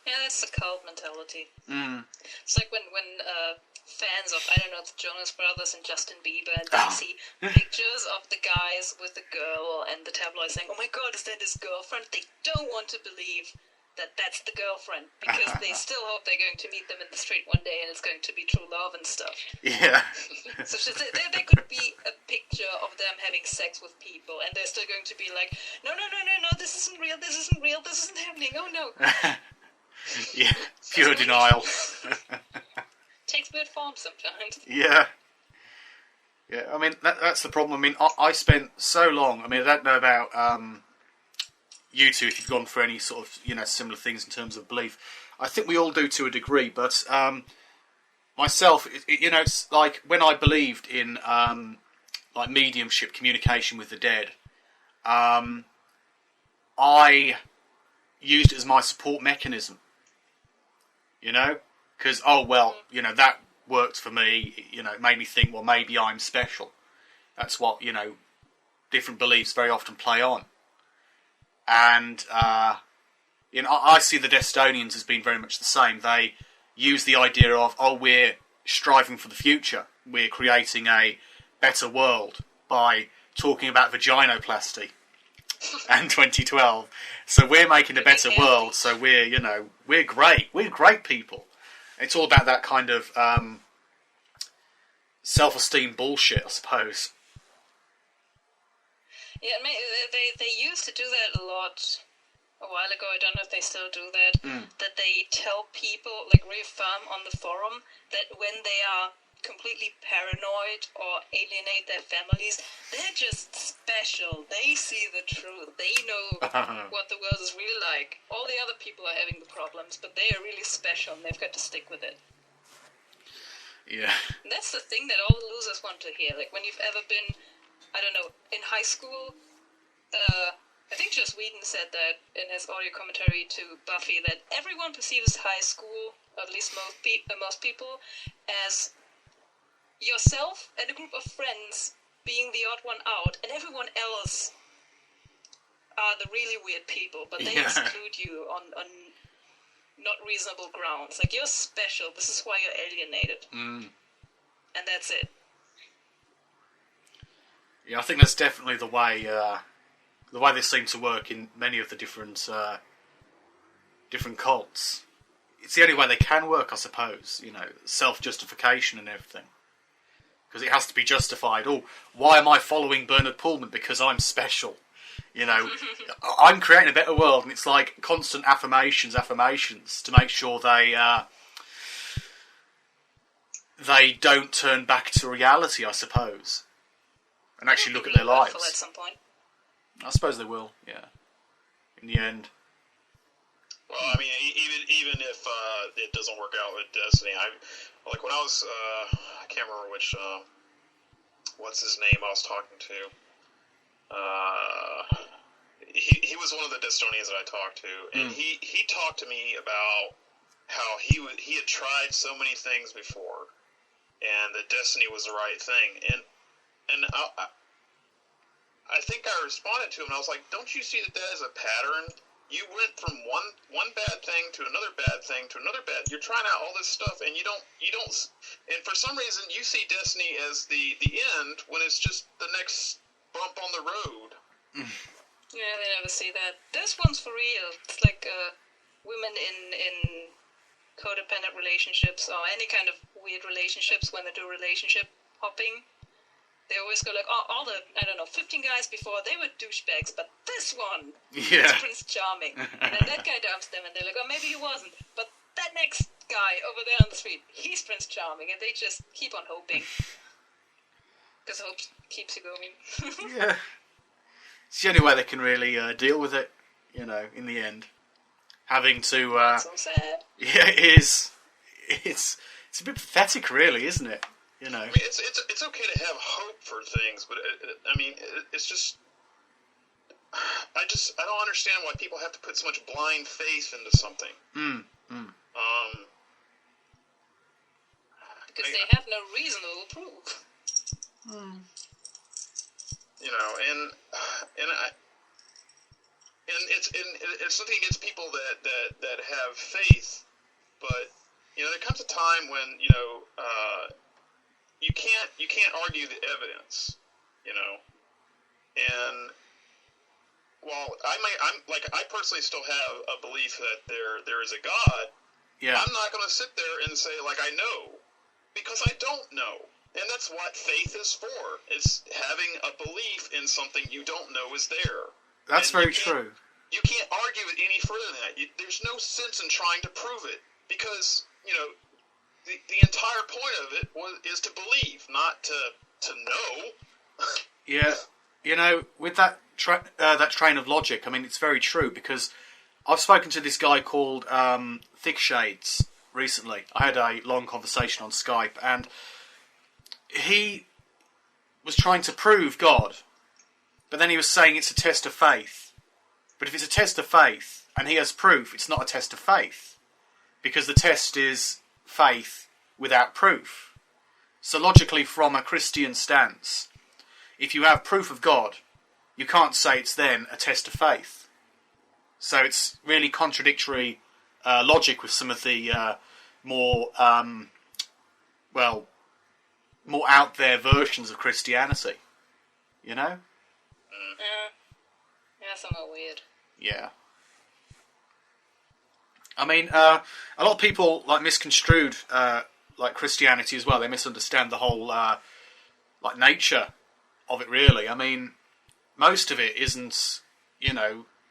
Yeah, that's the cult mentality. Mm. It's like when fans of, I don't know, the Jonas Brothers and Justin Bieber, and they see pictures of the guys with the girl, and the tabloids saying, oh my god, is that his girlfriend? They don't want to believe that that's the girlfriend, because they still hope they're going to meet them in the street one day and it's going to be true love and stuff. Yeah. So there could be a picture of them having sex with people, and they're still going to be like, no, this isn't real, this isn't happening, oh no. Yeah, pure denial. Takes weird form sometimes. Yeah. Yeah, I mean, that's the problem. I mean, I spent so long, I mean, I don't know about you two, if you've gone through any sort of, similar things in terms of belief. I think we all do to a degree, but myself, it's like when I believed in like mediumship, communication with the dead, I used it as my support mechanism. Because, that worked for me, it made me think, well, maybe I'm special. That's what, different beliefs very often play on. And, I see the Destonians as being very much the same. They use the idea of, we're striving for the future. We're creating a better world by talking about vaginoplasty and 2012. So we're making a better world, so we're great. We're great people. It's all about that kind of self-esteem bullshit, I suppose. Yeah, they used to do that a lot a while ago. I don't know if they still do that. That they tell people, like reaffirm on the forum, that when they are completely paranoid or alienate their families, they're just special. They see the truth. They know what the world is really like. All the other people are having the problems, but they are really special and they've got to stick with it. Yeah. And that's the thing that all the losers want to hear. Like when you've ever been, I don't know, in high school, I think Joss Whedon said that in his audio commentary to Buffy, that everyone perceives high school, or at least most people, as yourself and a group of friends being the odd one out, and everyone else are the really weird people, but they exclude you on not reasonable grounds. Like, you're special, this is why you're alienated. And that's it. Yeah, I think that's definitely the way they seem to work in many of the different cults. It's the only way they can work, I suppose, self-justification and everything. Because it has to be justified. Oh, why am I following Bernard Pullman? Because I'm special. I'm creating a better world, and it's like constant affirmations to make sure they don't turn back to reality, I suppose, and actually look at their lives. At some point. I suppose they will, yeah. In the end. Well, I mean, even if it doesn't work out with Destiny, like when I was, I can't remember which, what's his name I was talking to. He was one of the Destonians that I talked to, and he talked to me about how he had tried so many things before, and that Destiny was the right thing, and I think I responded to him, and I was like, don't you see that is a pattern? You went from one bad thing to another bad thing to another bad. You're trying out all this stuff, and you don't. And for some reason, you see Destiny as the end when it's just the next bump on the road. Yeah, they never see that. This one's for real. It's like women in codependent relationships or any kind of weird relationships. When they do relationship hopping, they always go like, all the, 15 guys before, they were douchebags, but this one is Prince Charming. And then that guy dumps them, and they're like, maybe he wasn't. But that next guy over there on the street, he's Prince Charming, and they just keep on hoping. Because hope keeps you going. Yeah. It's the only way they can really deal with it, in the end. Having to... so sad. Yeah, it is. It's a bit pathetic, really, isn't it? I mean, it's okay to have hope for things, but it's just... I don't understand why people have to put so much blind faith into something. Because they have no reasonable proof. And it's nothing against people that have faith, but there comes a time when you can't argue the evidence, and while I personally still have a belief that there is a God. Yeah. I'm not going to sit there and say I know, because I don't know. And that's what faith is for. It's having a belief in something you don't know is there. That's very true. You can't argue it any further than that. There's no sense in trying to prove it, because, the entire point of it is to believe, not to know. Yeah. With that train of logic, I mean, it's very true, because I've spoken to this guy called Thick Shades recently. I had a long conversation on Skype, and he was trying to prove God, but then he was saying it's a test of faith. But if it's a test of faith, and he has proof, it's not a test of faith, because the test is faith without proof. So logically, from a Christian stance, if you have proof of God, you can't say it's then a test of faith. So it's really contradictory logic with some of the more out there versions of Christianity. Yeah, somewhat weird. Yeah. I mean, a lot of people misconstrued Christianity as well. They misunderstand the whole nature of it. Really, I mean, most of it isn't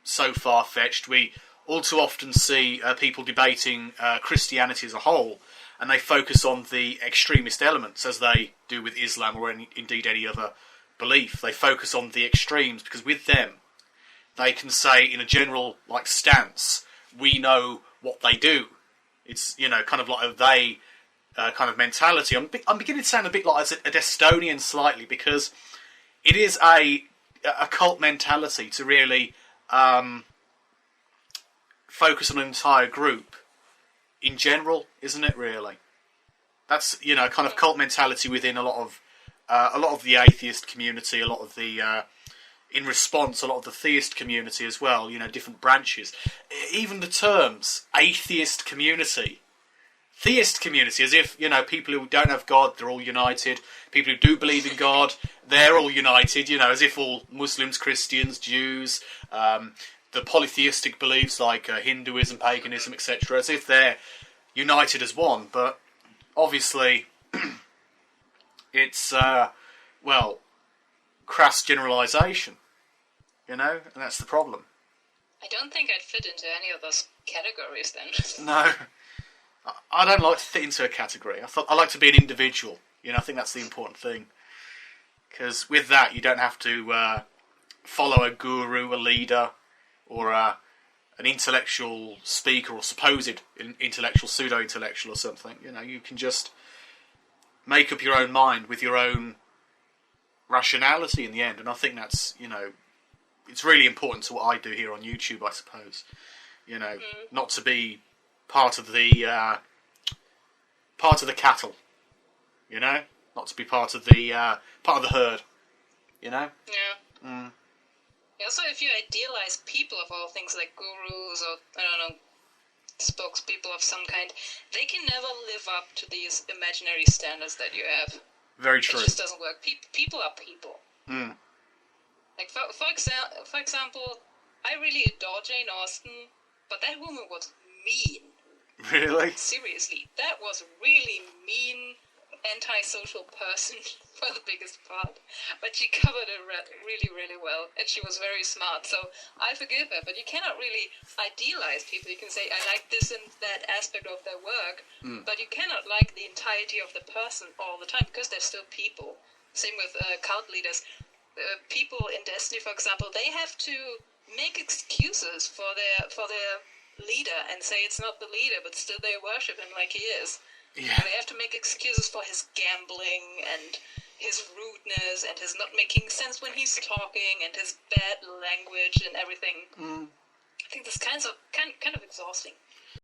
so far fetched. We all too often see people debating Christianity as a whole, and they focus on the extremist elements, as they do with Islam or indeed any other belief. They focus on the extremes, because with them, they can say in a general stance, we know what they do. It's kind of like a they kind of mentality. I'm beginning to sound a bit like a Destonian slightly, because it is a cult mentality to really focus on an entire group in general, isn't it? Really, that's kind of cult mentality within a lot of the atheist community, a lot of the in response, a lot of the theist community as well. Different branches, even the terms atheist community, theist community, as if people who don't have God, they're all united. People who do believe in God, they're all united. As if all Muslims, Christians, Jews, the polytheistic beliefs like Hinduism, paganism, etc., as if they're united as one. But obviously, it's crass generalisation, and that's the problem. I don't think I'd fit into any of those categories then. No, I don't like to fit into a category. I like to be an individual. I think that's the important thing, because with that you don't have to follow a guru, a leader, or an intellectual speaker or supposed intellectual, pseudo-intellectual or something. You can just make up your own mind with your own rationality in the end, and I think that's it's really important to what I do here on YouTube, I suppose. Not to be part of the cattle. Not to be part of the herd. Yeah. Mm. Also, if you idealize people of all things, like gurus or spokespeople of some kind, they can never live up to these imaginary standards that you have. Very true. It just doesn't work. People are people. Mm. Like for example, I really adore Jane Austen, but that woman was mean. Really? Seriously, that was a really mean, antisocial person for the biggest part. But she covered it really, really well, and she was very smart. So I forgive her. But you cannot really idealize people. You can say I like this and that aspect of their work, but you cannot like the entirety of the person all the time, because they're still people. Same with cult leaders. People in Destiny, for example, they have to make excuses for their leader and say it's not the leader, but still they worship him like he is. Yeah. And they have to make excuses for his gambling and his rudeness and his not making sense when he's talking and his bad language and everything. I think this kind of exhausting.